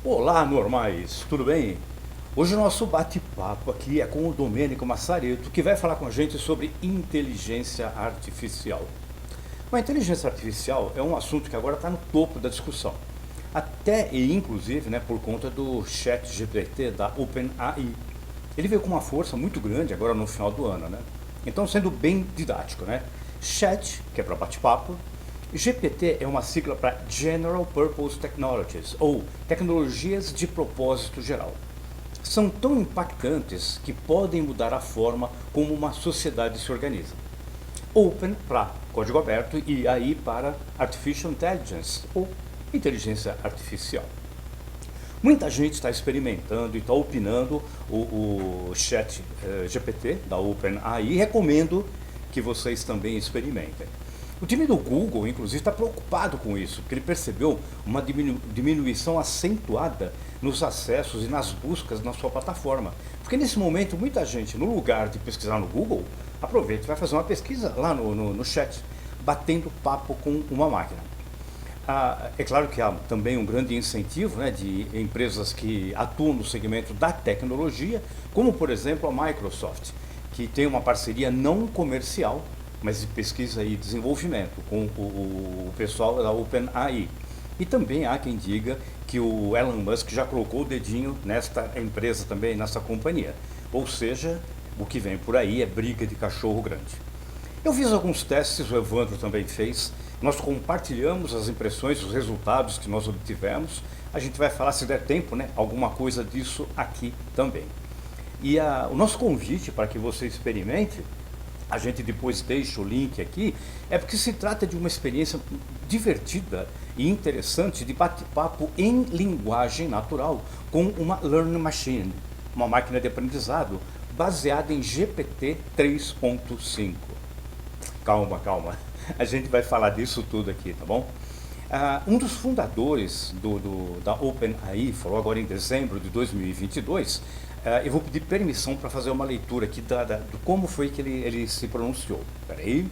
Olá, normais, tudo bem? Hoje o nosso bate-papo aqui é com o Domênico Massareto, que vai falar com a gente sobre inteligência artificial. A inteligência artificial é um assunto que agora está no topo da discussão. Até e inclusive, né, por conta do chat GPT da OpenAI. Ele veio com uma força muito grande agora no final do ano, né? Então, sendo bem didático, né? Chat, que é para bate-papo, GPT é uma sigla para General Purpose Technologies, ou tecnologias de propósito geral. São tão impactantes que podem mudar a forma como uma sociedade se organiza. Open para código aberto e AI para Artificial Intelligence, ou inteligência artificial. Muita gente está experimentando e está opinando o chat GPT da OpenAI e recomendo que vocês também experimentem. O time do Google, inclusive, está preocupado com isso, porque ele percebeu uma diminuição acentuada nos acessos e nas buscas na sua plataforma. Porque nesse momento, muita gente, no lugar de pesquisar no Google, aproveita e vai fazer uma pesquisa lá no chat, batendo papo com uma máquina. É claro que há também um grande incentivo, né, de empresas que atuam no segmento da tecnologia, como por exemplo a Microsoft, que tem uma parceria não comercial, mas de pesquisa e desenvolvimento com o pessoal da OpenAI. E também há quem diga que o Elon Musk já colocou o dedinho nesta empresa também, nessa companhia. Ou seja, o que vem por aí é briga de cachorro grande. Eu fiz alguns testes, o Evandro também fez. Nós compartilhamos as impressões, os resultados que nós obtivemos. A gente vai falar, se der tempo, né, alguma coisa disso aqui também. E o nosso convite para que você experimente, a gente depois deixa o link aqui, é porque se trata de uma experiência divertida e interessante de bate-papo em linguagem natural com uma Learning Machine, uma máquina de aprendizado baseada em GPT 3.5. Calma, calma. A gente vai falar disso tudo aqui, tá bom? Um dos fundadores da OpenAI falou agora em dezembro de 2022. Eu vou pedir permissão para fazer uma leitura aqui do como foi que ele se pronunciou. Espera aí.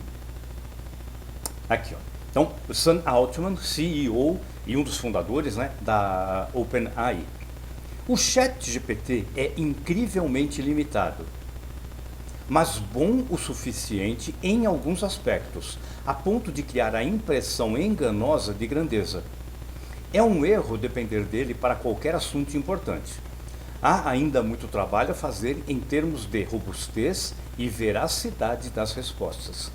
Aqui, ó. Então, Sam Altman, CEO e um dos fundadores, né, da OpenAI. O chat GPT é incrivelmente limitado, mas bom o suficiente em alguns aspectos, a ponto de criar a impressão enganosa de grandeza. É um erro depender dele para qualquer assunto importante. Há ainda muito trabalho a fazer em termos de robustez e veracidade das respostas.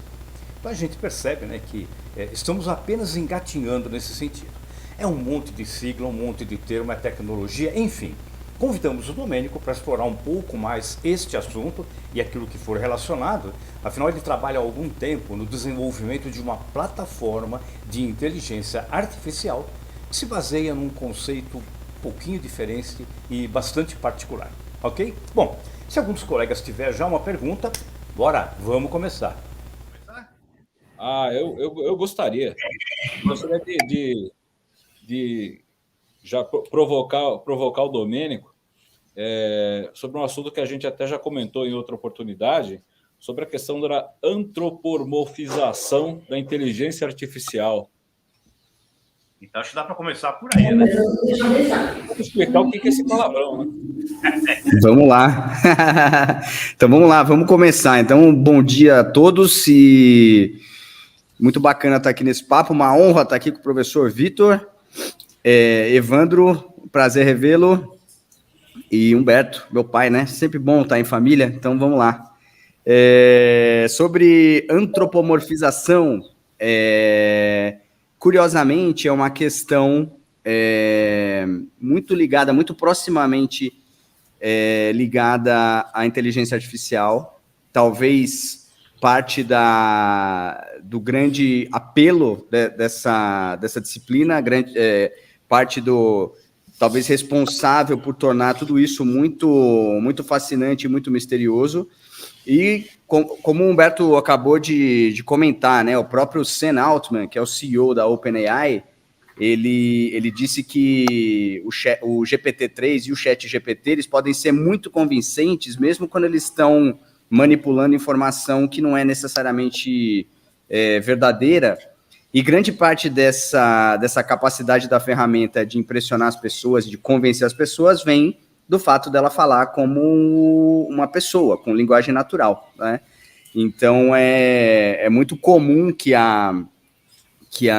Então a gente percebe, né, que estamos apenas engatinhando nesse sentido. É um monte de sigla, um monte de termo, é tecnologia, enfim. Convidamos o Domênico para explorar um pouco mais este assunto e aquilo que for relacionado. Afinal, ele trabalha há algum tempo no desenvolvimento de uma plataforma de inteligência artificial que se baseia num conceito um pouquinho diferente e bastante particular. Ok? Bom, se algum dos colegas tiver já uma pergunta, bora, vamos começar. Eu gostaria. Gostaria de já provocar o Domênico sobre um assunto que a gente até já comentou em outra oportunidade, sobre a questão da antropomorfização da inteligência artificial. Então acho que dá para começar por aí, né? Vou explicar o que é esse palavrão, né? Vamos lá. Então vamos lá, vamos começar. Então, bom dia a todos e muito bacana estar aqui nesse papo, uma honra estar aqui com o professor Vitor, Evandro, prazer revê-lo, e Humberto, meu pai, né? Sempre bom estar em família, então vamos lá. Sobre antropomorfização, curiosamente, é uma questão muito ligada, muito proximamente ligada à inteligência artificial, talvez parte do grande apelo dessa disciplina, parte talvez responsável por tornar tudo isso muito, muito fascinante e muito misterioso. E como o Humberto acabou de comentar, né, o próprio Sam Altman, que é o CEO da OpenAI, ele disse que o GPT-3 e o ChatGPT, eles podem ser muito convincentes, mesmo quando eles estão manipulando informação que não é necessariamente verdadeira. E grande parte dessa capacidade da ferramenta de impressionar as pessoas, de convencer as pessoas, vem do fato dela falar como uma pessoa, com linguagem natural, né? Então, é muito comum que a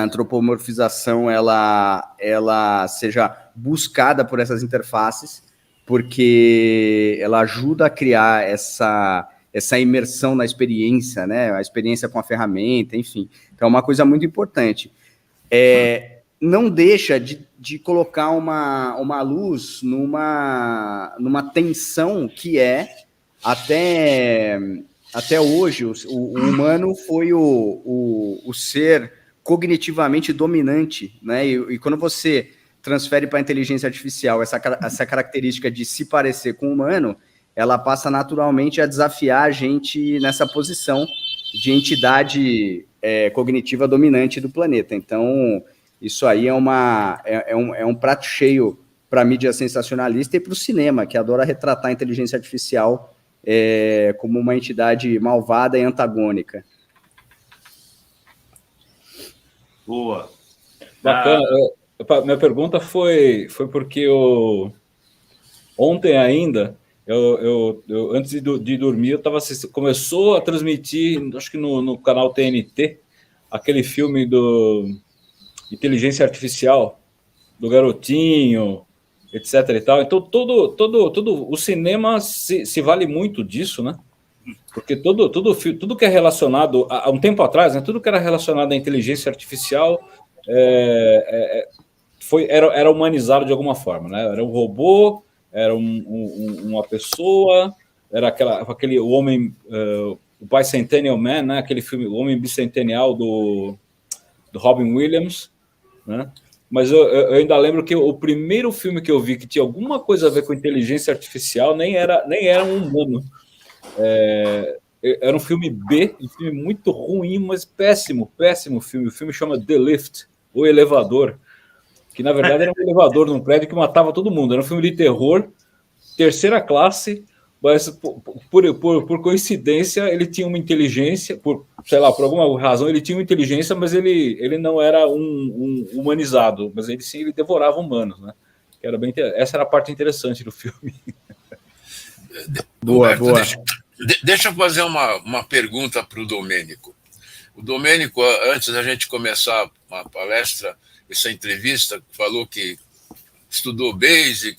antropomorfização ela seja buscada por essas interfaces, porque ela ajuda a criar essa imersão na experiência, né? A experiência com a ferramenta, enfim. Então, é uma coisa muito importante. Não deixa de colocar uma luz numa tensão que até hoje, o humano foi o ser cognitivamente dominante, né? E quando você transfere para a inteligência artificial essa característica de se parecer com o humano, ela passa naturalmente a desafiar a gente nessa posição de entidade cognitiva dominante do planeta. Então, isso aí é um prato cheio para a mídia sensacionalista e para o cinema, que adora retratar a inteligência artificial como uma entidade malvada e antagônica. Boa. Bacana. Minha pergunta foi porque ontem ainda, eu antes de dormir, começou a transmitir, acho que no canal TNT, aquele filme do Inteligência Artificial, do garotinho, etc. e tal. Então, todo o cinema se vale muito disso, né? Porque tudo que é relacionado, há um tempo atrás, né, tudo que era relacionado à inteligência artificial era humanizado de alguma forma, né? Era um robô, era uma pessoa, era o homem, o Bicentennial Man, né? Aquele filme, o Homem Bicentennial do Robin Williams, né? Mas eu ainda lembro que o primeiro filme que eu vi que tinha alguma coisa a ver com inteligência artificial nem era um humano. Era um filme B, um filme muito ruim, mas péssimo filme. O filme chama The Lift, O Elevador, que na verdade era um elevador num prédio que matava todo mundo. Era um filme de terror, terceira classe, mas por coincidência ele tinha uma inteligência, por alguma razão ele tinha uma inteligência, mas ele não era um humanizado, mas ele devorava humanos, né? Que era essa era a parte interessante do filme. Boa. Deixa eu fazer uma pergunta para o Domênico. O Domênico, antes da gente começar a palestra, essa entrevista, falou que estudou Basic,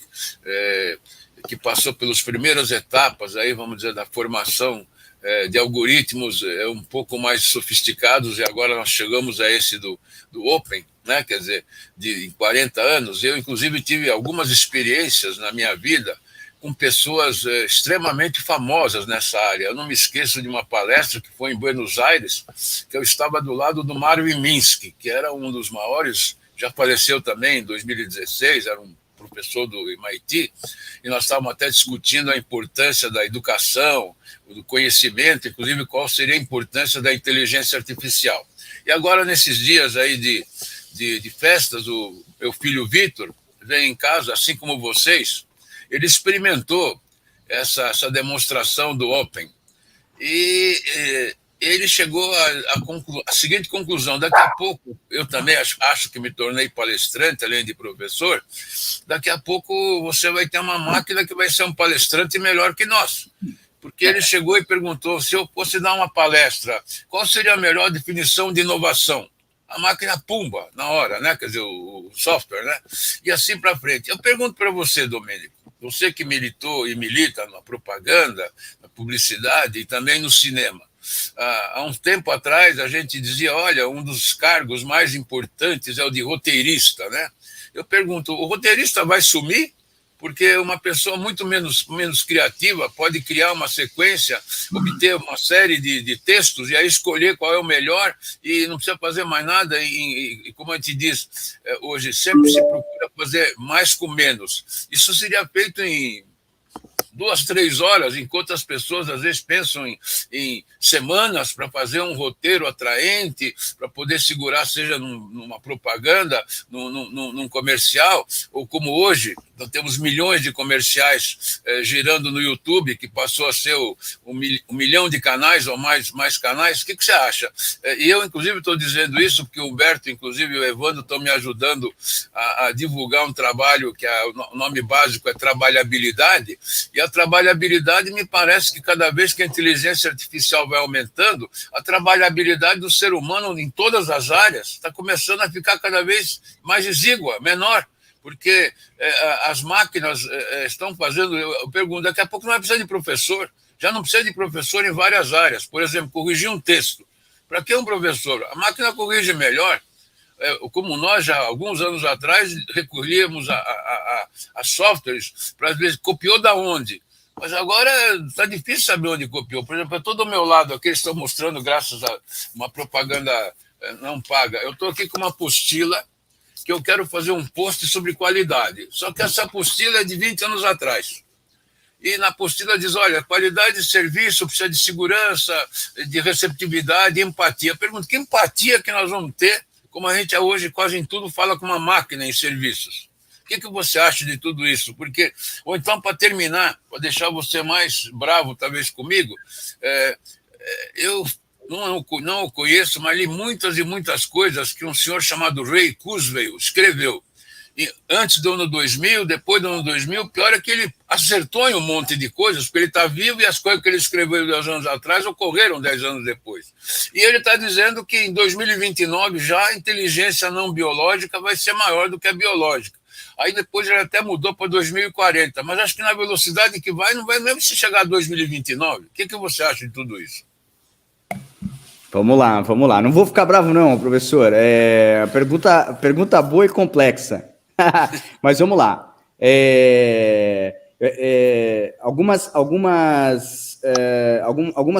que passou pelas primeiras etapas, aí, vamos dizer, da formação de algoritmos um pouco mais sofisticados, e agora nós chegamos a esse do Open, né? Quer dizer, em 40 anos. Eu, inclusive, tive algumas experiências na minha vida com pessoas extremamente famosas nessa área. Eu não me esqueço de uma palestra que foi em Buenos Aires, que eu estava do lado do Marvin Minsky, que era um dos maiores, já faleceu também em 2016, era um professor do MIT, e nós estávamos até discutindo a importância da educação, do conhecimento, inclusive qual seria a importância da inteligência artificial. E agora, nesses dias aí de festas, o meu filho Vitor vem em casa, assim como vocês. Ele experimentou essa demonstração do Open e ele chegou à seguinte conclusão: daqui a pouco, eu também acho que me tornei palestrante, além de professor, daqui a pouco você vai ter uma máquina que vai ser um palestrante melhor que nós. Porque ele chegou e perguntou: se eu fosse dar uma palestra, qual seria a melhor definição de inovação? A máquina pumba, na hora, né? Quer dizer, o software, né? E assim para frente. Eu pergunto para você, Domênico, você que militou e milita na propaganda, na publicidade e também no cinema. Há um tempo atrás a gente dizia, olha, um dos cargos mais importantes é o de roteirista, né? Eu pergunto, o roteirista vai sumir? Porque uma pessoa muito menos criativa pode criar uma sequência, obter uma série de textos e aí escolher qual é o melhor e não precisa fazer mais nada. E como a gente diz hoje, sempre se procura fazer mais com menos. Isso seria feito em 2, 3 horas, enquanto as pessoas às vezes pensam em semanas para fazer um roteiro atraente, para poder segurar, seja numa propaganda, num comercial, ou como hoje, Nós temos milhões de comerciais girando no YouTube, que passou a ser um milhão de canais ou mais canais. O que você acha? E eu, inclusive, estou dizendo isso porque o Humberto, inclusive, e o Evandro estão me ajudando a divulgar um trabalho que o nome básico é trabalhabilidade. E a trabalhabilidade me parece que cada vez que a inteligência artificial vai aumentando, a trabalhabilidade do ser humano em todas as áreas está começando a ficar cada vez mais exígua, menor. Porque as máquinas estão fazendo... Eu pergunto, daqui a pouco não vai precisar de professor. Já não precisa de professor em várias áreas. Por exemplo, corrigir um texto. Para que um professor? A máquina corrige melhor. Como nós, já alguns anos atrás, recorríamos a softwares para ver copiou da onde. Mas agora está difícil saber onde copiou. Por exemplo, eu estou do meu lado aqui, eles estão mostrando, graças a uma propaganda não paga. Eu estou aqui com uma apostila que eu quero fazer um post sobre qualidade. Só que essa apostila é de 20 anos atrás. E na apostila diz, olha, qualidade de serviço precisa de segurança, de receptividade, empatia. Eu pergunto, que empatia que nós vamos ter, como a gente hoje quase em tudo fala com uma máquina em serviços? O que você acha de tudo isso? Porque, ou então, para terminar, para deixar você mais bravo, talvez, comigo, eu não o conheço, mas li muitas e muitas coisas que um senhor chamado Ray Kurzweil escreveu. E antes do ano 2000, depois do ano 2000, pior é que ele acertou em um monte de coisas, porque ele está vivo e as coisas que ele escreveu 10 anos atrás ocorreram 10 anos depois. E ele está dizendo que em 2029 já a inteligência não biológica vai ser maior do que a biológica. Aí depois ele até mudou para 2040, mas acho que na velocidade que vai, não vai mesmo se chegar a 2029. O que você acha de tudo isso? Vamos lá. Não vou ficar bravo não, professor. Pergunta boa e complexa. Mas vamos lá. Algumas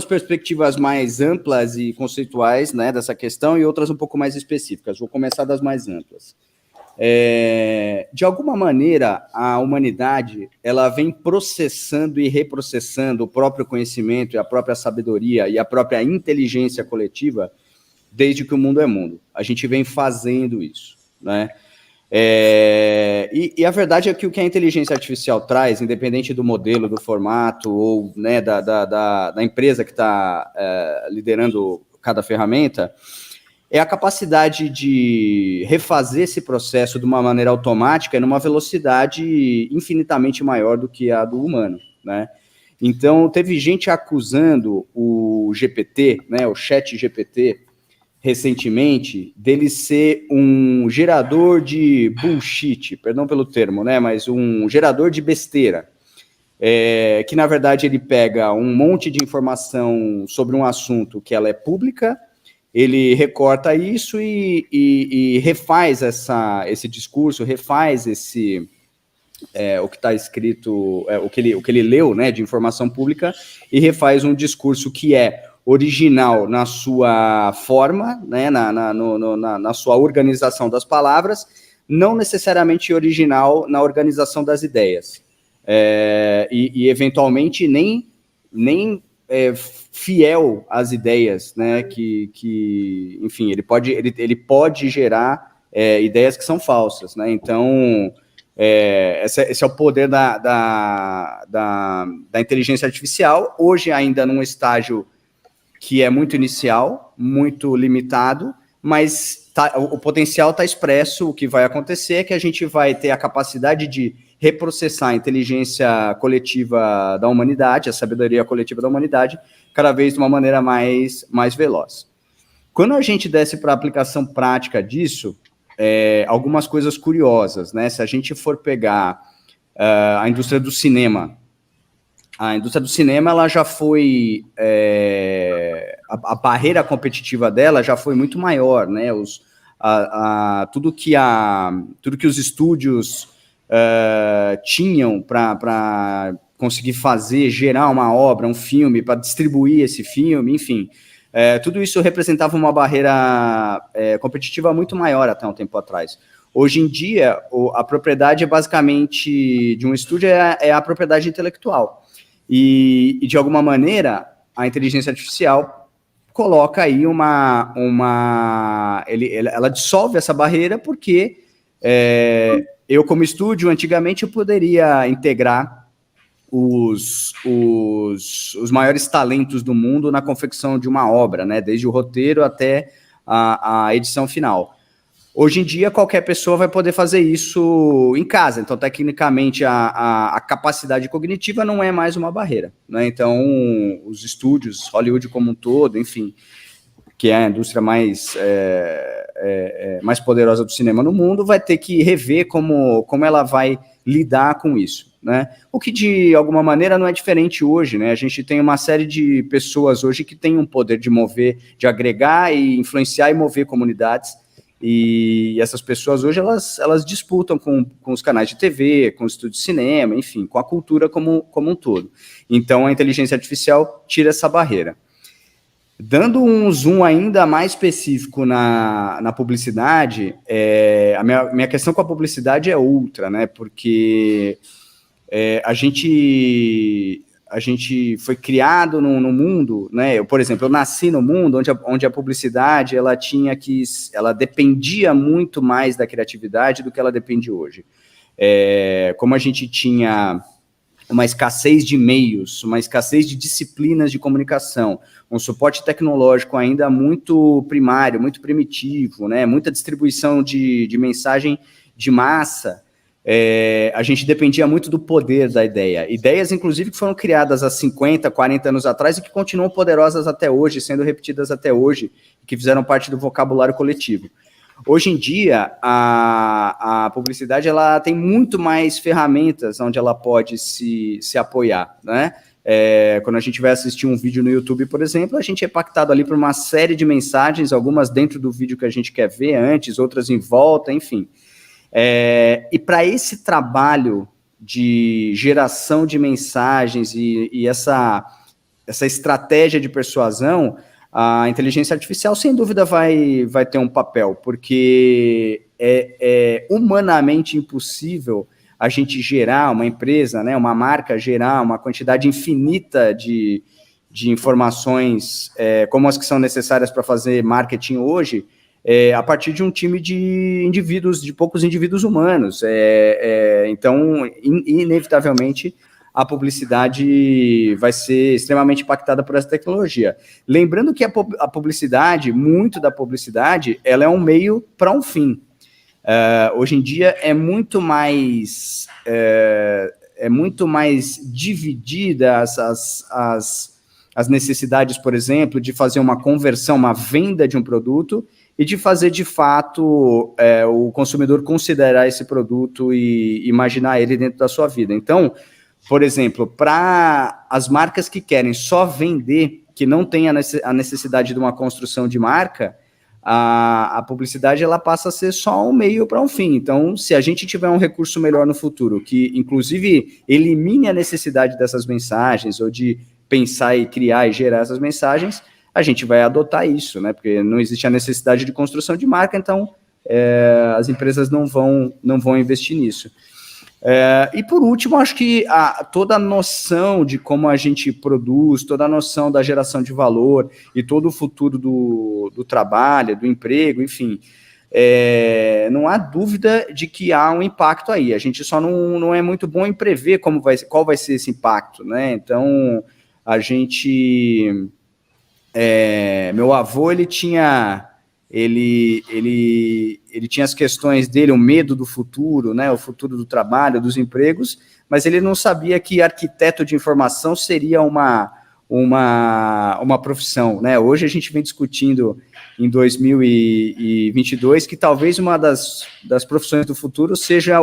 perspectivas mais amplas e conceituais, né, dessa questão e outras um pouco mais específicas. Vou começar das mais amplas. De alguma maneira, a humanidade ela vem processando e reprocessando o próprio conhecimento e a própria sabedoria e a própria inteligência coletiva desde que o mundo é mundo. A gente vem fazendo isso, né? E a verdade é que o que a inteligência artificial traz, independente do modelo, do formato ou, né, da empresa que está liderando cada ferramenta, é a capacidade de refazer esse processo de uma maneira automática e numa velocidade infinitamente maior do que a do humano, né? Então, teve gente acusando o GPT, né, o Chat GPT, recentemente, dele ser um gerador de bullshit, perdão pelo termo, né, mas um gerador de besteira, que, na verdade, ele pega um monte de informação sobre um assunto que ela é pública, ele recorta isso e refaz esse discurso, refaz o que está escrito, o que ele leu, né, de informação pública, e refaz um discurso que é original na sua forma, né, na sua organização das palavras, não necessariamente original na organização das ideias. E eventualmente, nem fiel às ideias, né, enfim, ele pode gerar ideias que são falsas, né, então esse é o poder da inteligência artificial, hoje ainda num estágio que é muito inicial, muito limitado, mas o potencial está expresso. O que vai acontecer é que a gente vai ter a capacidade de reprocessar a inteligência coletiva da humanidade, a sabedoria coletiva da humanidade, cada vez de uma maneira mais veloz. Quando a gente desce para a aplicação prática disso, algumas coisas curiosas, né? Se a gente for pegar a indústria do cinema, ela já foi... a barreira competitiva dela já foi muito maior, né? Tudo que os estúdios tinham para conseguir gerar uma obra, um filme, para distribuir esse filme, enfim, tudo isso representava uma barreira competitiva muito maior até um tempo atrás. Hoje em dia, a propriedade basicamente de um estúdio é a propriedade intelectual. E de alguma maneira, a inteligência artificial coloca aí ela dissolve essa barreira porque eu, como estúdio, antigamente eu poderia integrar os maiores talentos do mundo na confecção de uma obra, né? Desde o roteiro até a edição final. Hoje em dia, qualquer pessoa vai poder fazer isso em casa. Então, tecnicamente, a capacidade cognitiva não é mais uma barreira, né? Então, os estúdios, Hollywood como um todo, enfim, que é a indústria mais poderosa do cinema no mundo, vai ter que rever como ela vai lidar com isso, né? O que, de alguma maneira, não é diferente hoje, né? A gente tem uma série de pessoas hoje que têm um poder de mover, de agregar e influenciar e mover comunidades. E essas pessoas hoje, elas disputam com os canais de TV, com os estúdios de cinema, enfim, com a cultura como um todo. Então, a inteligência artificial tira essa barreira. Dando um zoom ainda mais específico na publicidade, a minha questão com a publicidade é outra, né? Porque a gente foi criado no mundo, né? Por exemplo, eu nasci no mundo onde a publicidade ela dependia muito mais da criatividade do que ela depende hoje. Como a gente tinha uma escassez de meios, uma escassez de disciplinas de comunicação, um suporte tecnológico ainda muito primário, muito primitivo, né? Muita distribuição de mensagem de massa. A gente dependia muito do poder da ideia. Ideias, inclusive, que foram criadas há 50, 40 anos atrás e que continuam poderosas até hoje, sendo repetidas até hoje, que fizeram parte do vocabulário coletivo. Hoje em dia, a publicidade ela tem muito mais ferramentas onde ela pode se apoiar, né? Quando a gente vai assistir um vídeo no YouTube, por exemplo, a gente é impactado ali por uma série de mensagens, algumas dentro do vídeo que a gente quer ver antes, outras em volta, enfim. E para esse trabalho de geração de mensagens e essa estratégia de persuasão, a inteligência artificial, sem dúvida, vai ter um papel, porque é humanamente impossível a gente gerar uma empresa, né, uma marca, gerar uma quantidade infinita de informações como as que são necessárias para fazer marketing hoje, a partir de um time de indivíduos, de poucos indivíduos humanos. Então, inevitavelmente, a publicidade vai ser extremamente impactada por essa tecnologia. Lembrando que a publicidade, muito da publicidade, ela é um meio para um fim. Hoje em dia é muito mais dividida as necessidades, por exemplo, de fazer uma conversão, uma venda de um produto e de fazer, de fato, o consumidor considerar esse produto e imaginar ele dentro da sua vida. Então, por exemplo, para as marcas que querem só vender, que não tem a necessidade de uma construção de marca, a publicidade ela passa a ser só um meio para um fim. Então, se a gente tiver um recurso melhor no futuro, que inclusive elimine a necessidade dessas mensagens, ou de pensar e criar e gerar essas mensagens, a gente vai adotar isso, né? Porque não existe a necessidade de construção de marca, então as empresas não vão investir nisso. E por último, acho que toda a noção de como a gente produz, toda a noção da geração de valor e todo o futuro do trabalho, do emprego, enfim, não há dúvida de que há um impacto aí. A gente só não é muito bom em prever qual vai ser esse impacto, né? Então, a gente... meu avô, ele tinha as questões dele, o medo do futuro, né, o futuro do trabalho, dos empregos, mas ele não sabia que arquiteto de informação seria uma profissão, né? Hoje a gente vem discutindo em 2022 que talvez uma das profissões do futuro seja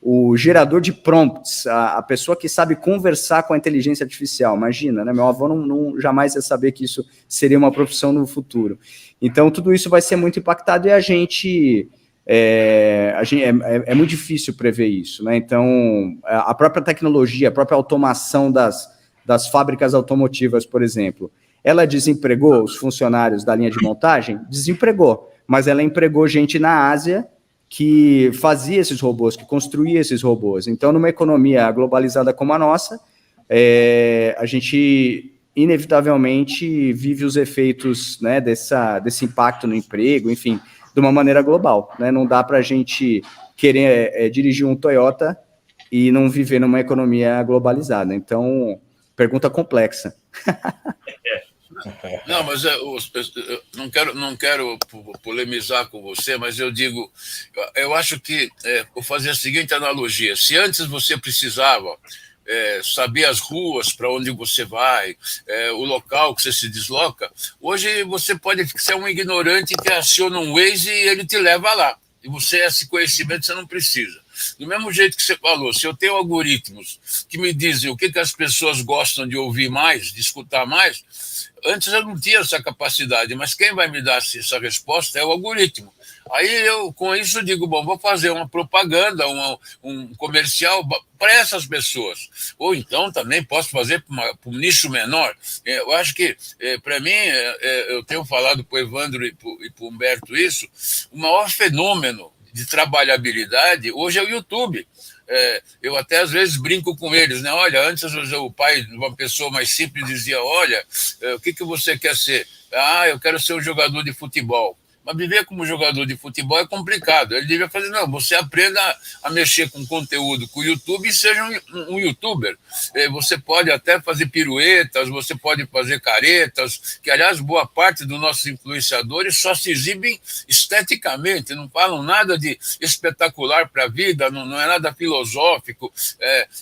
o gerador de prompts, a pessoa que sabe conversar com a inteligência artificial. Imagina, né? Meu avô não jamais ia saber que isso seria uma profissão no futuro. Então, tudo isso vai ser muito impactado e a gente é muito difícil prever isso, né? Então, a própria tecnologia, a própria automação das fábricas automotivas, por exemplo, ela desempregou os funcionários da linha de montagem? Desempregou, mas ela empregou gente na Ásia que fazia esses robôs, que construía esses robôs. Então, numa economia globalizada como a nossa, a gente inevitavelmente vive os efeitos, né, desse impacto no emprego, enfim, de uma maneira global, né? Não dá para a gente querer dirigir um Toyota e não viver numa economia globalizada. Então, pergunta complexa. Não, mas eu não quero polemizar com você, mas eu digo, eu acho que vou fazer a seguinte analogia: se antes você precisava saber as ruas para onde você vai, o local que você se desloca, hoje você pode ser um ignorante que aciona um Waze e ele te leva lá. E você, esse conhecimento, você não precisa. Do mesmo jeito que você falou, se eu tenho algoritmos que me dizem o que as pessoas gostam de ouvir mais, de escutar mais, antes eu não tinha essa capacidade, mas quem vai me dar essa resposta é o algoritmo. Aí eu, com isso, digo, bom, vou fazer uma propaganda, um comercial para essas pessoas. Ou então também posso fazer para um nicho menor. Eu acho que, para mim, eu tenho falado para o Evandro e para o Humberto isso, o maior fenômeno de trabalhabilidade hoje é o YouTube. Eu até às vezes brinco com eles, né? Olha, antes o pai de uma pessoa mais simples dizia, olha, o que você quer ser? Ah, eu quero ser um jogador de futebol. Mas viver como jogador de futebol é complicado. Ele devia fazer, não, você aprenda a mexer com conteúdo com o YouTube e seja um youtuber. Você pode até fazer piruetas, você pode fazer caretas, que, aliás, boa parte dos nossos influenciadores só se exibem esteticamente, não falam nada de espetacular para a vida, não é nada filosófico,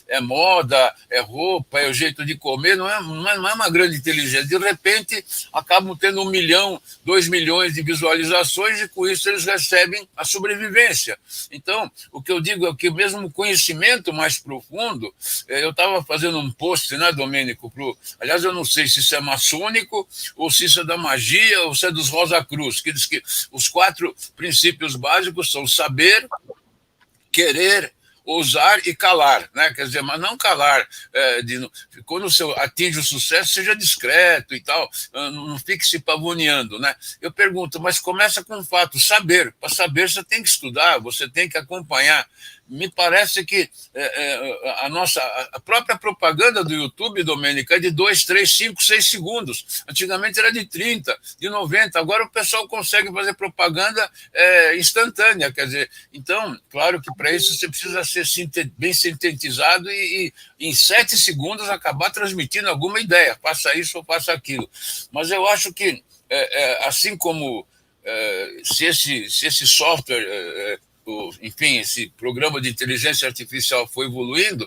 é moda, é roupa, é o jeito de comer, não é uma grande inteligência. De repente, acabam tendo 1 milhão, 2 milhões de visualizações e com isso eles recebem a sobrevivência. Então, o que eu digo é que mesmo conhecimento mais profundo, eu estava fazendo um post, né, Domênico, aliás, eu não sei se isso é maçônico ou se isso é da magia ou se é dos Rosa Cruz, que diz que os 4 princípios básicos são saber, querer, ousar e calar, né? Quer dizer, mas não calar, quando você atinge o sucesso, seja discreto e tal, não fique se pavoneando, né? Eu pergunto, mas começa com o fato, saber. Para saber, você tem que estudar, você tem que acompanhar. Me parece que a própria propaganda do YouTube, Domênica, é de 2, 3, 5, 6 segundos. Antigamente era de 30, de 90. Agora o pessoal consegue fazer propaganda instantânea. Quer dizer, então, claro que para isso você precisa ser bem sintetizado e em 7 segundos acabar transmitindo alguma ideia. Faça isso ou faça aquilo. Mas eu acho que, assim como se esse software... enfim, esse programa de inteligência artificial foi evoluindo,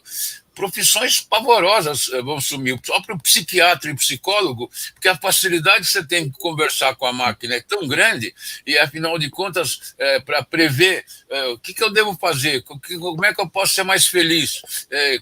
profissões pavorosas vão sumir. O próprio psiquiatra e psicólogo, porque a facilidade que você tem de conversar com a máquina é tão grande, e, afinal de contas, para prever o que eu devo fazer, como é que eu posso ser mais feliz,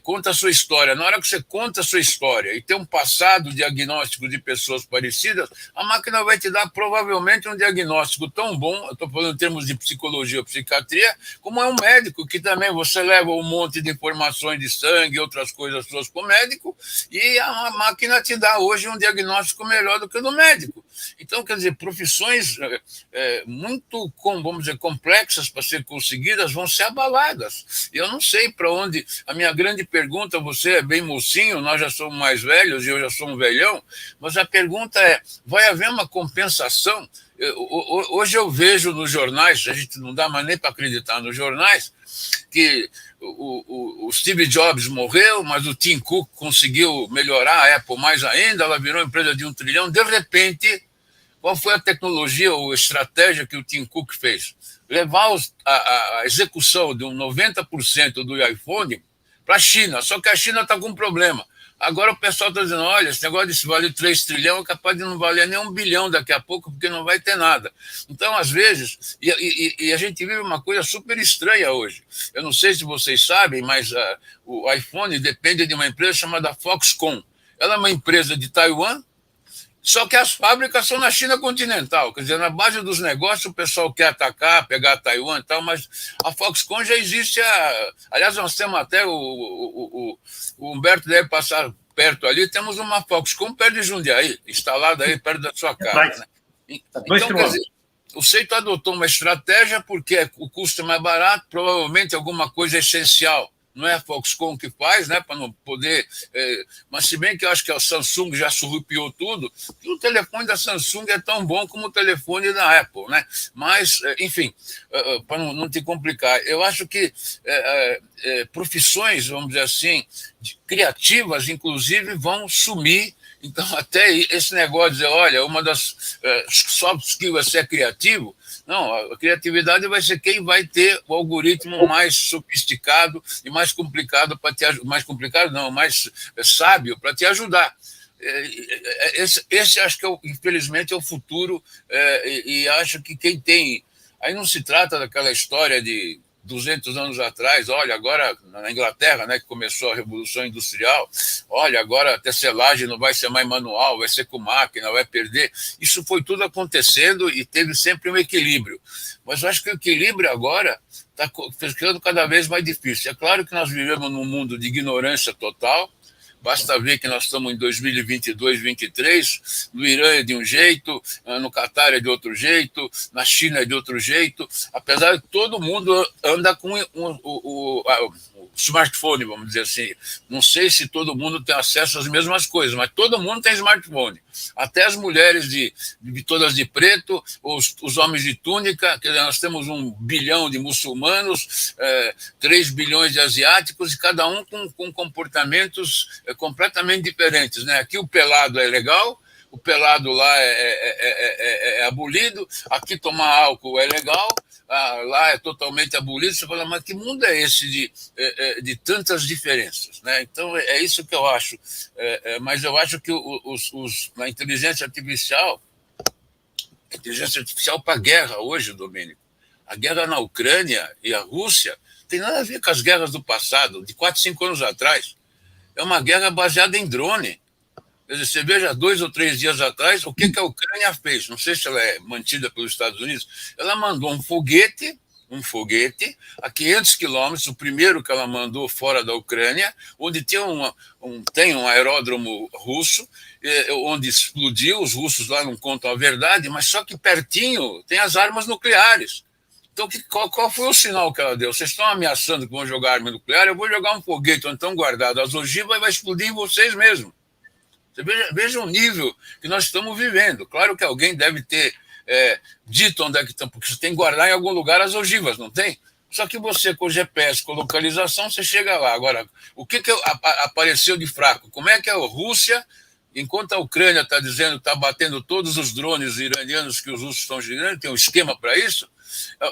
conta a sua história. Na hora que você conta a sua história e tem um passado diagnóstico de pessoas parecidas, a máquina vai te dar provavelmente um diagnóstico tão bom, eu estou falando em termos de psicologia ou psiquiatria, como é um médico, que também você leva um monte de informações de sangue, outras coisas suas para o médico, e a máquina te dá hoje um diagnóstico melhor do que o do médico. Então, quer dizer, profissões muito, vamos dizer, complexas para ser conseguidas vão ser abaladas. Eu não sei para onde... A minha grande pergunta, você é bem mocinho, nós já somos mais velhos e eu já sou um velhão, mas a pergunta é, vai haver uma compensação? Hoje eu vejo nos jornais, a gente não dá mais nem para acreditar nos jornais, que o Steve Jobs morreu, mas o Tim Cook conseguiu melhorar a Apple mais ainda, ela virou uma empresa de 1 trilhão. De repente, qual foi a tecnologia ou estratégia que o Tim Cook fez? Levar a execução de 90% do iPhone para a China, só que a China está com um problema. Agora o pessoal está dizendo, olha, esse negócio de se valer 3 trilhões é capaz de não valer nem 1 bilhão daqui a pouco, porque não vai ter nada. Então, às vezes, e a gente vive uma coisa super estranha hoje. Eu não sei se vocês sabem, mas o iPhone depende de uma empresa chamada Foxconn. Ela é uma empresa de Taiwan, só que as fábricas são na China continental. Quer dizer, na base dos negócios, o pessoal quer atacar, pegar Taiwan e tal, mas a Foxconn já existe aliás, nós temos até o Humberto deve passar perto ali, temos uma Foxconn perto de Jundiaí, instalada aí perto da sua casa. Né? Então, quer dizer, o Seito adotou uma estratégia porque o custo é mais barato, provavelmente alguma coisa essencial não é a Foxconn que faz, né, para não poder... mas se bem que eu acho que a Samsung já surrupiou tudo, e o telefone da Samsung é tão bom como o telefone da Apple, né? Mas, enfim, para não te complicar, eu acho que profissões, vamos dizer assim, criativas, inclusive, vão sumir. Então, até esse negócio de dizer, olha, uma das soft skills é ser criativo. Não, a criatividade vai ser quem vai ter o algoritmo mais sofisticado e mais complicado para te ajudar. Mais complicado não, mais sábio para te ajudar. Esse acho que, infelizmente, é o futuro, e acho que quem tem... Aí não se trata daquela história de 200 anos atrás, olha, agora na Inglaterra, né, que começou a Revolução Industrial, olha, agora a tecelagem não vai ser mais manual, vai ser com máquina, vai perder. Isso foi tudo acontecendo e teve sempre um equilíbrio. Mas eu acho que o equilíbrio agora está ficando cada vez mais difícil. É claro que nós vivemos num mundo de ignorância total. Basta ver que nós estamos em 2022, 2023, no Irã é de um jeito, no Catar é de outro jeito, na China é de outro jeito, apesar de todo mundo anda com o smartphone, vamos dizer assim. Não sei se todo mundo tem acesso às mesmas coisas, mas todo mundo tem smartphone. Até as mulheres todas de preto, os homens de túnica, que nós temos 1 bilhão de muçulmanos, 3 bilhões de asiáticos, e cada um com comportamentos completamente diferentes, né? Aqui o pelado é legal, o pelado lá é abolido, aqui tomar álcool é legal, lá é totalmente abolido. Você fala, mas que mundo é esse de tantas diferenças, né? Então é isso que eu acho. Mas eu acho que a inteligência artificial para a guerra hoje, Domênico, a guerra na Ucrânia e a Rússia tem nada a ver com as guerras do passado, de 4, 5 anos atrás. É uma guerra baseada em drone. Quer dizer, você veja, 2 ou 3 dias atrás, o que a Ucrânia fez? Não sei se ela é mantida pelos Estados Unidos. Ela mandou um foguete a 500 quilômetros, o primeiro que ela mandou fora da Ucrânia, onde tem um aeródromo russo, onde explodiu. Os russos lá não contam a verdade, mas só que pertinho tem as armas nucleares. Então, qual foi o sinal que ela deu? Vocês estão ameaçando que vão jogar arma nuclear, eu vou jogar um foguete onde estão guardadas as ogivas e vai explodir em vocês mesmos. Você veja o nível que nós estamos vivendo. Claro que alguém deve ter dito onde é que estão, porque você tem que guardar em algum lugar as ogivas, não tem? Só que você, com o GPS, com localização, você chega lá. Agora, o que apareceu de fraco? Como é que a Rússia, enquanto a Ucrânia está dizendo que está batendo todos os drones iranianos que os russos estão girando, tem um esquema para isso,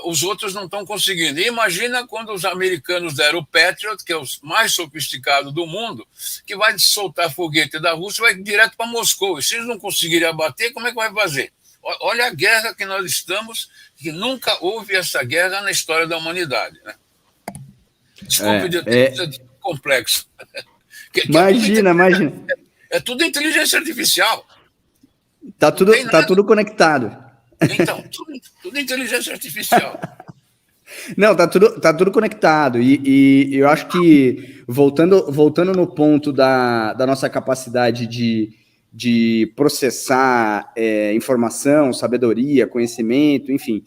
os outros não estão conseguindo. E imagina quando os americanos deram o Patriot, que é o mais sofisticado do mundo, que vai soltar foguete da Rússia e vai direto para Moscou. E se eles não conseguirem abater, como é que vai fazer? Olha a guerra que nós estamos, que nunca houve essa guerra na história da humanidade, né? Desculpe de ter sido complexo. Imagina. É tudo inteligência artificial. Tá tudo conectado. Então, tudo inteligência artificial. Não, tá tudo conectado. E eu acho que, voltando no ponto da nossa capacidade de processar informação, sabedoria, conhecimento, enfim,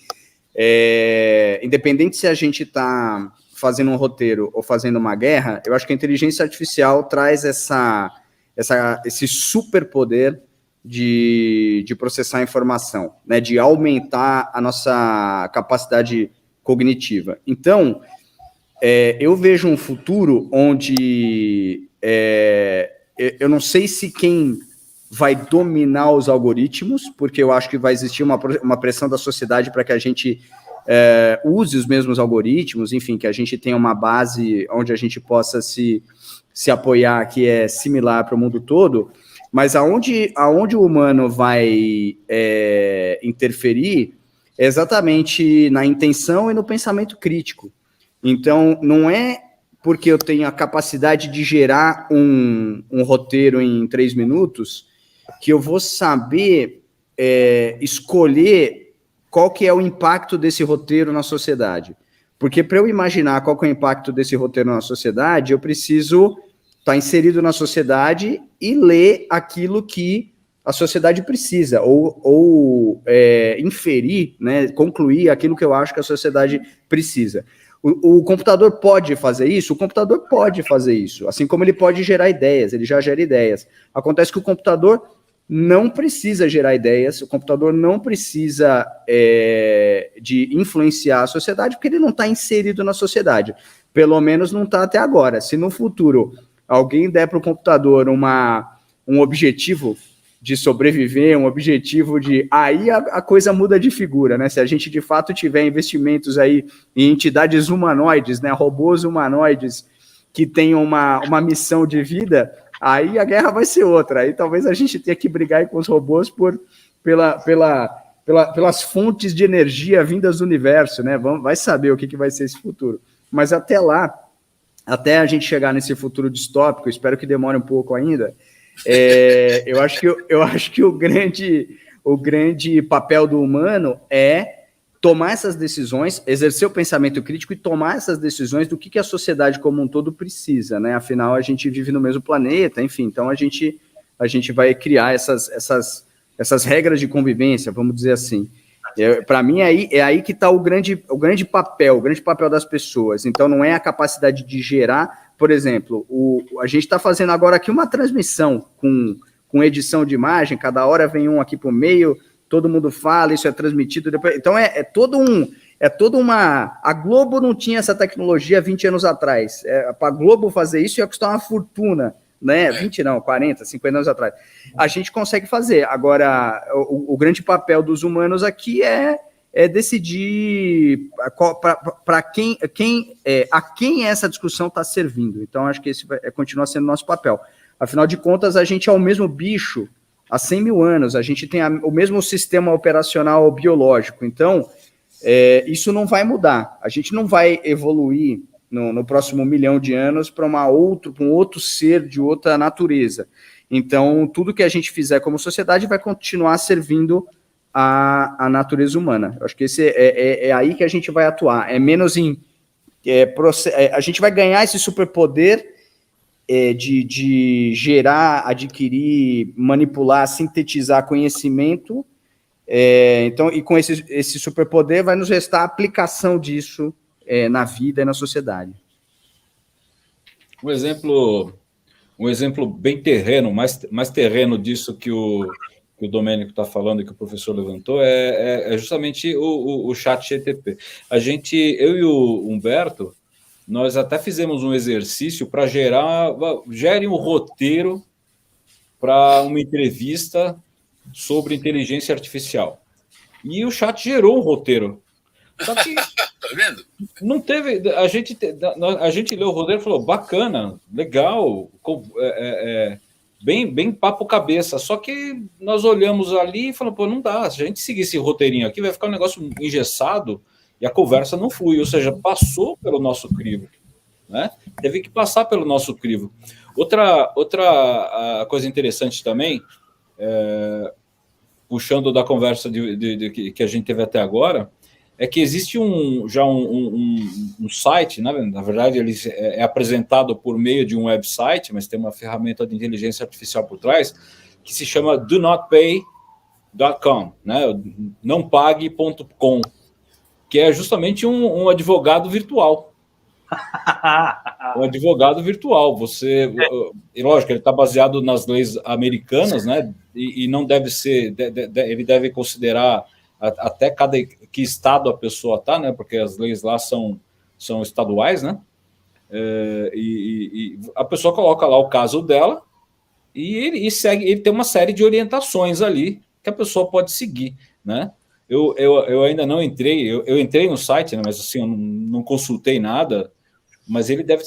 independente se a gente está fazendo um roteiro ou fazendo uma guerra, eu acho que a inteligência artificial traz esse superpoder de processar informação, né, de aumentar a nossa capacidade cognitiva. Então, eu vejo um futuro onde eu não sei se quem vai dominar os algoritmos, porque eu acho que vai existir uma pressão da sociedade para que a gente use os mesmos algoritmos, enfim, que a gente tenha uma base onde a gente possa se apoiar, que é similar para o mundo todo. Mas aonde o humano vai interferir é exatamente na intenção e no pensamento crítico. Então, não é porque eu tenho a capacidade de gerar um roteiro em 3 minutos que eu vou saber escolher qual que é o impacto desse roteiro na sociedade. Porque para eu imaginar qual que é o impacto desse roteiro na sociedade, eu preciso estar inserido na sociedade e ler aquilo que a sociedade precisa, ou inferir, né, concluir aquilo que eu acho que a sociedade precisa. O computador pode fazer isso? O computador pode fazer isso, assim como ele pode gerar ideias, ele já gera ideias. Acontece que o computador não precisa gerar ideias, o computador não precisa de influenciar a sociedade, porque ele não está inserido na sociedade. Pelo menos não está até agora. Se no futuro alguém der para o computador um objetivo de sobreviver, um objetivo de... Aí a coisa muda de figura, né? Se a gente de fato tiver investimentos aí em entidades humanoides, né? Robôs humanoides que tenham uma missão de vida, aí a guerra vai ser outra. Aí talvez a gente tenha que brigar aí com os robôs pelas fontes de energia vindas do universo, né? Vai saber o que vai ser esse futuro. Mas até lá, até a gente chegar nesse futuro distópico, espero que demore um pouco ainda, eu acho que o grande papel do humano é tomar essas decisões, exercer o pensamento crítico e tomar essas decisões do que a sociedade como um todo precisa, né? Afinal, a gente vive no mesmo planeta, enfim, então a gente vai criar essas regras de convivência, vamos dizer assim. Para mim, é aí que está o grande papel das pessoas. Então, não é a capacidade de gerar. Por exemplo, a gente está fazendo agora aqui uma transmissão com edição de imagem, cada hora vem um aqui para o meio, todo mundo fala, isso é transmitido depois. Então, a Globo não tinha essa tecnologia 20 anos atrás. Para a Globo fazer isso ia custar uma fortuna, né? 20 não, 40, 50 anos atrás. A gente consegue fazer. Agora, o grande papel dos humanos aqui é decidir a quem essa discussão está servindo. Então, acho que esse continua sendo nosso papel. Afinal de contas, a gente é o mesmo bicho há 100 mil anos, a gente tem o mesmo sistema operacional biológico. Então, isso não vai mudar. A gente não vai evoluir no próximo 1 milhão de anos para um outro ser de outra natureza. Então, tudo que a gente fizer como sociedade vai continuar servindo a natureza humana. Eu acho que esse é aí que a gente vai atuar. É menos a gente vai ganhar esse superpoder de gerar, adquirir, manipular, sintetizar conhecimento. Então, e com esse superpoder vai nos restar a aplicação disso na vida e na sociedade. Um exemplo bem terreno, mais terreno disso que o Domênico está falando e que o professor levantou é justamente o chat GTP. Eu e o Humberto, nós até fizemos um exercício para gere um roteiro para uma entrevista sobre inteligência artificial. E o chat gerou um roteiro. Só que tá vendo? Não teve. A gente leu o roteiro e falou: bacana, legal, bem papo cabeça. Só que nós olhamos ali e falamos: pô, não dá. Se a gente seguir esse roteirinho aqui, vai ficar um negócio engessado e a conversa não flui. Ou seja, passou pelo nosso crivo, né? Teve que passar pelo nosso crivo. Outra coisa interessante também, puxando da conversa que a gente teve até agora, é que existe um site, né? Na verdade, ele é apresentado por meio de um website, mas tem uma ferramenta de inteligência artificial por trás, que se chama donotpay.com, né? Nãopague.com, que é justamente um advogado virtual. Um advogado virtual. Lógico, ele está baseado nas leis americanas, né? E não deve ser, ele deve considerar até que estado a pessoa está, né? Porque as leis lá são estaduais, né? E a pessoa coloca lá o caso dela e ele tem uma série de orientações ali que a pessoa pode seguir, né? Eu ainda não entrei, eu entrei no site, né? Mas assim, eu não consultei nada. Mas ele deve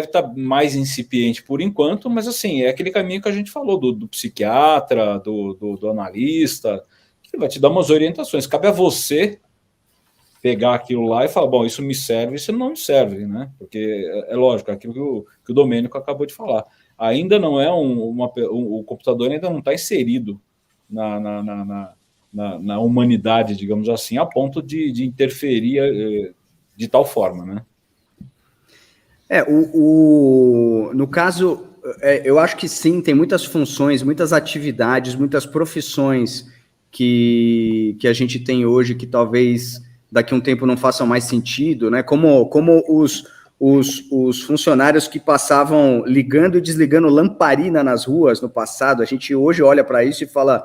estar mais incipiente por enquanto, mas assim, é aquele caminho que a gente falou, do psiquiatra, do analista, que vai te dar umas orientações. Cabe a você pegar aquilo lá e falar, bom, isso me serve, isso não me serve, né? Porque é lógico, é aquilo que o Domênico acabou de falar. Ainda não é o computador ainda não está inserido na humanidade, digamos assim, a ponto de interferir de tal forma, né? No caso, eu acho que sim, tem muitas funções, muitas atividades, muitas profissões que a gente tem hoje que talvez daqui a um tempo não façam mais sentido, né? Como os funcionários que passavam ligando e desligando lamparina nas ruas no passado, a gente hoje olha para isso e fala,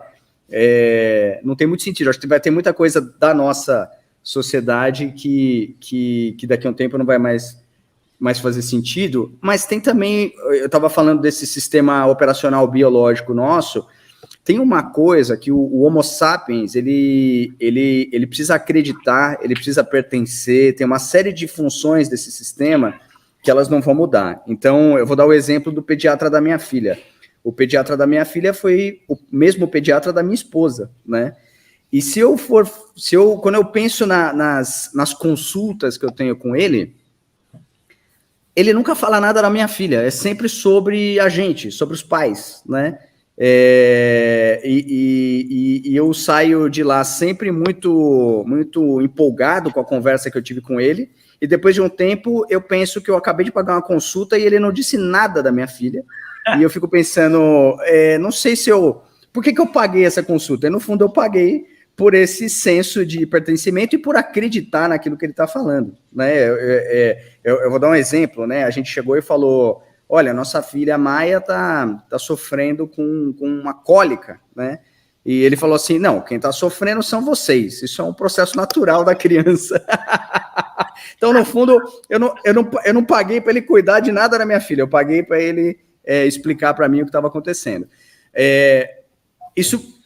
não tem muito sentido. Acho que vai ter muita coisa da nossa sociedade que daqui a um tempo não vai mais fazer sentido, mas tem também, eu estava falando desse sistema operacional biológico nosso, tem uma coisa que o Homo sapiens, ele precisa acreditar, ele precisa pertencer, tem uma série de funções desse sistema que elas não vão mudar. Então, eu vou dar o exemplo do pediatra da minha filha. O pediatra da minha filha foi o mesmo pediatra da minha esposa, né? E quando eu penso nas consultas que eu tenho com ele nunca fala nada da minha filha, é sempre sobre a gente, sobre os pais, né? E eu saio de lá sempre muito, muito empolgado com a conversa que eu tive com ele, e depois de um tempo eu penso que eu acabei de pagar uma consulta e ele não disse nada da minha filha, e eu fico pensando, não sei se por que eu paguei essa consulta? E no fundo eu paguei por esse senso de pertencimento e por acreditar naquilo que ele está falando, né? Eu vou dar um exemplo, né? A gente chegou e falou, olha, nossa filha Maia tá sofrendo com uma cólica, né? E ele falou assim, não, quem está sofrendo são vocês, isso é um processo natural da criança. Então, no fundo, eu não paguei para ele cuidar de nada da minha filha, eu paguei para ele explicar para mim o que estava acontecendo.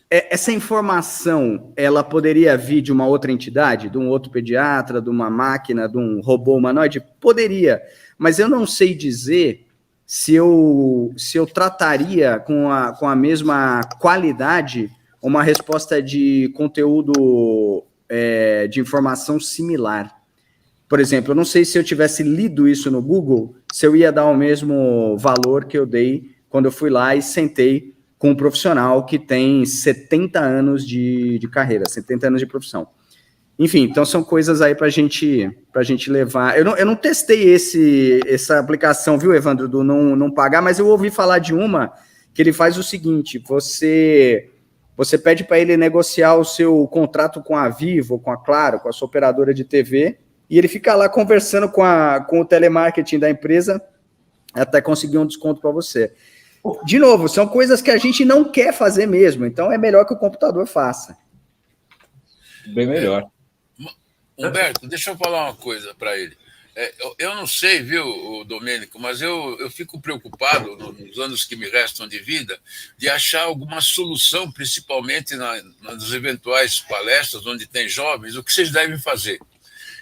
Essa informação, ela poderia vir de uma outra entidade, de um outro pediatra, de uma máquina, de um robô humanoide? Poderia, mas eu não sei dizer se eu trataria com a mesma qualidade uma resposta de conteúdo de informação similar. Por exemplo, eu não sei se eu tivesse lido isso no Google, se eu ia dar o mesmo valor que eu dei quando eu fui lá e sentei com um profissional que tem 70 anos de carreira, 70 anos de profissão. Enfim, então são coisas aí para a gente levar. Eu não testei essa aplicação, viu, Evandro, do não pagar, mas eu ouvi falar de uma que ele faz o seguinte, você pede para ele negociar o seu contrato com a Vivo, com a Claro, com a sua operadora de TV, e ele fica lá conversando com o telemarketing da empresa até conseguir um desconto para você. De novo, são coisas que a gente não quer fazer mesmo, então é melhor que o computador faça. Bem melhor. Humberto, deixa eu falar uma coisa para ele. Eu não sei, viu, Domênico, mas eu fico preocupado, nos anos que me restam de vida, de achar alguma solução, principalmente nas eventuais palestras onde tem jovens, o que vocês devem fazer.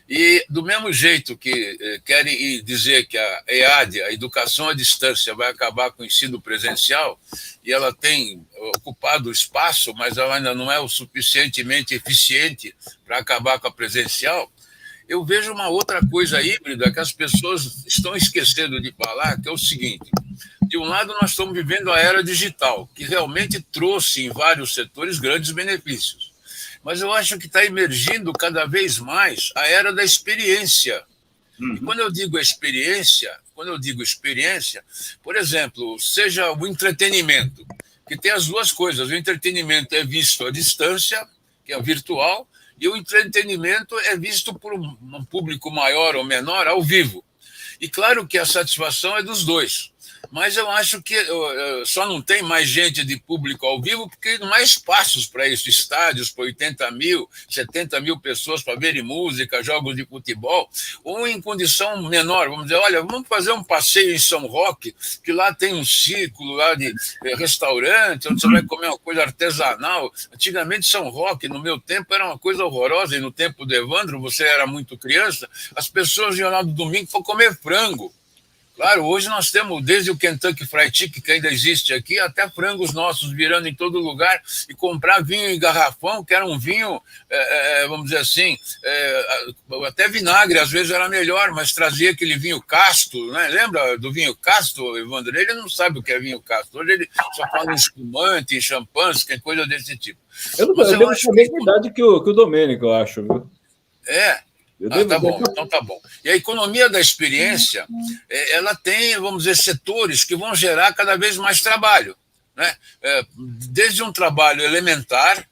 E, do mesmo jeito que querem dizer que a EAD, a educação à distância, vai acabar com o ensino presencial, e ela tem ocupado espaço, mas ela ainda não é o suficientemente eficiente para acabar com a presencial, eu vejo uma outra coisa híbrida que as pessoas estão esquecendo de falar, que é o seguinte: de um lado, nós estamos vivendo a era digital, que realmente trouxe em vários setores grandes benefícios. Mas eu acho que está emergindo cada vez mais a era da experiência. E quando eu digo experiência, por exemplo, seja o entretenimento, que tem as duas coisas. O entretenimento é visto à distância, que é virtual, e o entretenimento é visto por um público maior ou menor ao vivo. E claro que a satisfação é dos dois. Mas eu acho que só não tem mais gente de público ao vivo porque não há espaços para isso, estádios para 80 mil, 70 mil pessoas para verem música, jogos de futebol, ou em condição menor. Vamos dizer, olha, vamos fazer um passeio em São Roque, que lá tem um círculo lá de restaurante, onde você vai comer uma coisa artesanal. Antigamente, São Roque, no meu tempo, era uma coisa horrorosa, e no tempo do Evandro, você era muito criança, as pessoas iam lá no domingo para comer frango. Claro, hoje nós temos desde o Kentucky Fried Chicken, que ainda existe aqui, até frangos nossos virando em todo lugar, e comprar vinho em garrafão, que era um vinho, vamos dizer assim, até vinagre às vezes era melhor, mas trazia aquele vinho casto, né? Lembra do vinho casto, Evandro? Ele não sabe o que é vinho casto. Hoje ele só fala em espumante, em champanhe, que é coisa desse tipo. Eu devo saber a mesma idade que o Domênico, eu acho, viu? Tá bom, então tá bom. E a economia da experiência, ela tem, vamos dizer, setores que vão gerar cada vez mais trabalho, né? Desde um trabalho elementar,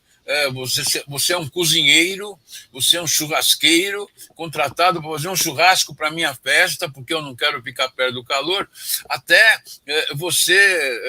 você é um cozinheiro, você é um churrasqueiro, contratado para fazer um churrasco para a minha festa, porque eu não quero ficar perto do calor, até você...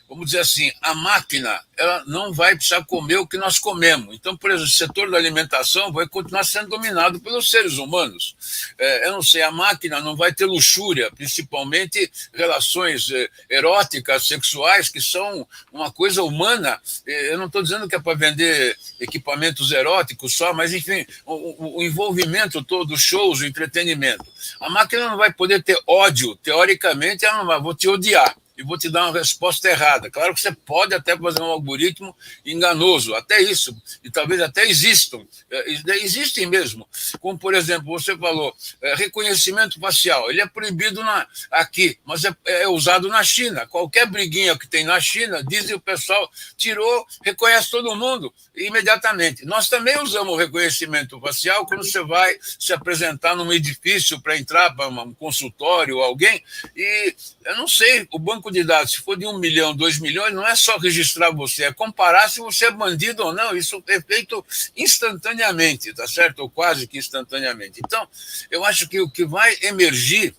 vamos dizer assim, a máquina ela não vai precisar comer o que nós comemos. Então, por exemplo, o setor da alimentação vai continuar sendo dominado pelos seres humanos. Eu não sei, a máquina não vai ter luxúria, principalmente relações eróticas, sexuais, que são uma coisa humana. Eu não estou dizendo que é para vender equipamentos eróticos só, mas, enfim, o envolvimento todo, os shows, o entretenimento. A máquina não vai poder ter ódio. Teoricamente, ela não vai, vou te odiar. E vou te dar uma resposta errada. Claro que você pode até fazer um algoritmo enganoso, até isso, e talvez até existam mesmo. Como, por exemplo, você falou, reconhecimento facial, ele é proibido aqui, mas é usado na China. Qualquer briguinha que tem na China, dizem o pessoal, tirou, reconhece todo mundo imediatamente. Nós também usamos o reconhecimento facial quando você vai se apresentar num edifício para entrar para um consultório ou alguém, e eu não sei, o banco de dados, se for de 1 milhão, 2 milhões, não é só registrar você, é comparar se você é bandido ou não. Isso é feito instantaneamente, tá certo? Ou quase que instantaneamente. Então, eu acho que o que vai emergir,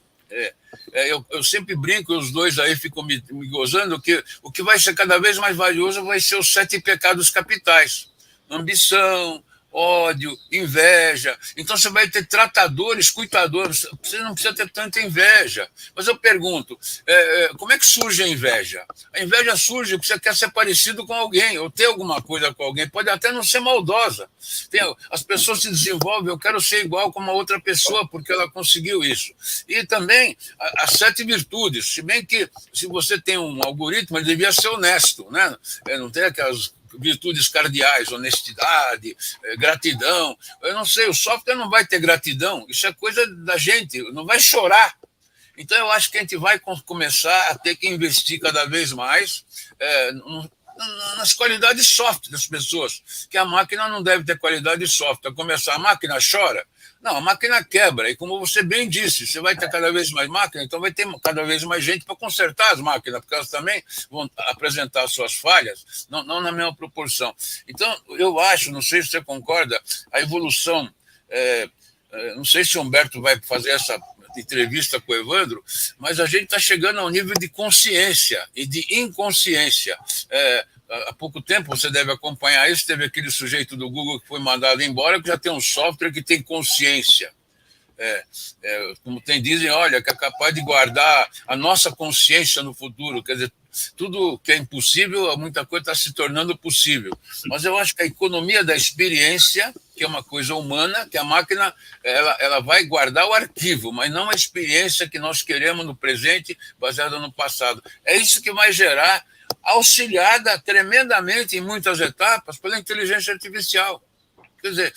eu sempre brinco, os dois aí ficam me gozando, que o que vai ser cada vez mais valioso vai ser os 7 pecados capitais. Ambição, ódio, inveja. Então você vai ter tratadores, cuidadores. Você não precisa ter tanta inveja. Mas eu pergunto, como é que surge a inveja? A inveja surge porque você quer ser parecido com alguém, ou ter alguma coisa com alguém. Pode até não ser maldosa. As pessoas se desenvolvem, eu quero ser igual com uma outra pessoa, porque ela conseguiu isso. E também as 7 virtudes. Se bem que, se você tem um algoritmo, ele devia ser honesto, né? Não tem aquelas virtudes cardeais, honestidade, gratidão. Eu não sei, o software não vai ter gratidão, isso é coisa da gente, não vai chorar. Então, eu acho que a gente vai começar a ter que investir cada vez mais nas qualidades soft das pessoas, que a máquina não deve ter qualidade soft. A começar, a máquina chora? Não, a máquina quebra, e como você bem disse, você vai ter cada vez mais máquina, então vai ter cada vez mais gente para consertar as máquinas, porque elas também vão apresentar suas falhas, não na mesma proporção. Então, eu acho, não sei se você concorda, a evolução, não sei se o Humberto vai fazer essa entrevista com o Evandro, mas a gente está chegando ao nível de consciência e de inconsciência. Há pouco tempo, você deve acompanhar isso, teve aquele sujeito do Google que foi mandado embora, que já tem um software que tem consciência. Como dizem, olha, que é capaz de guardar a nossa consciência no futuro. Quer dizer, tudo que é impossível, muita coisa está se tornando possível. Mas eu acho que a economia da experiência, que é uma coisa humana, que a máquina ela vai guardar o arquivo, mas não a experiência que nós queremos no presente, baseada no passado. É isso que vai gerar, auxiliada tremendamente em muitas etapas pela inteligência artificial. Quer dizer,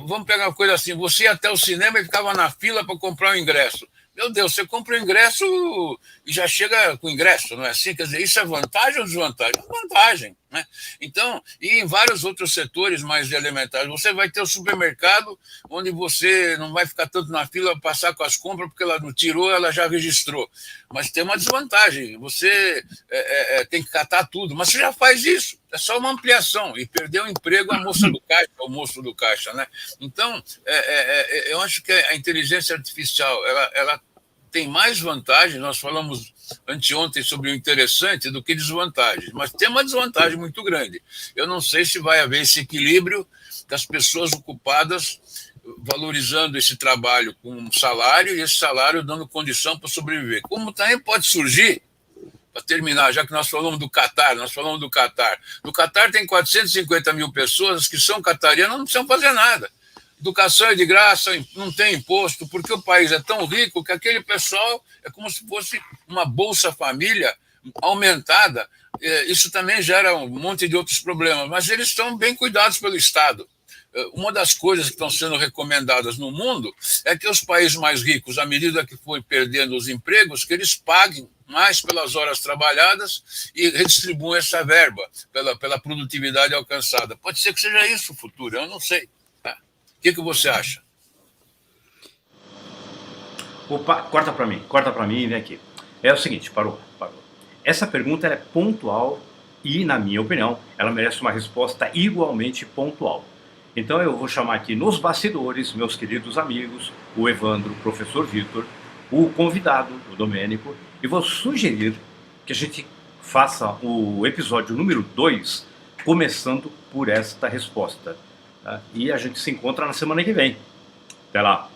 vamos pegar uma coisa assim, você ia até o cinema e ficava na fila para comprar o ingresso. Meu Deus, você compra o ingresso e já chega com o ingresso, não é assim? Quer dizer, isso é vantagem ou desvantagem? É vantagem, né? Então, e em vários outros setores mais elementares, você vai ter o supermercado onde você não vai ficar tanto na fila para passar com as compras, porque ela não tirou, ela já registrou. Mas tem uma desvantagem, você tem que catar tudo, mas você já faz isso. É só uma ampliação, e perdeu o emprego a moça do caixa, o moço do caixa, né? Então, eu acho que a inteligência artificial, ela tem mais vantagens, nós falamos anteontem sobre o interessante do que desvantagens, mas tem uma desvantagem muito grande. Eu não sei se vai haver esse equilíbrio das pessoas ocupadas valorizando esse trabalho com um salário e esse salário dando condição para sobreviver. Como também pode surgir, para terminar, já que nós falamos do Catar, No Catar tem 450 mil pessoas que são catarianas, não precisam fazer nada. Educação é de graça, não tem imposto, porque o país é tão rico que aquele pessoal é como se fosse uma Bolsa Família aumentada. Isso também gera um monte de outros problemas, mas eles estão bem cuidados pelo Estado. Uma das coisas que estão sendo recomendadas no mundo é que os países mais ricos, à medida que forem perdendo os empregos, que eles paguem mais pelas horas trabalhadas e redistribuam essa verba pela produtividade alcançada. Pode ser que seja isso o futuro, eu não sei. Tá? O que você acha? Opa, corta para mim e vem aqui. É o seguinte, parou. Essa pergunta ela é pontual e, na minha opinião, ela merece uma resposta igualmente pontual. Então eu vou chamar aqui nos bastidores, meus queridos amigos, o Evandro, o professor Vitor, o convidado, o Domênico, e vou sugerir que a gente faça o episódio número 2, começando por esta resposta. Tá? E a gente se encontra na semana que vem. Até lá!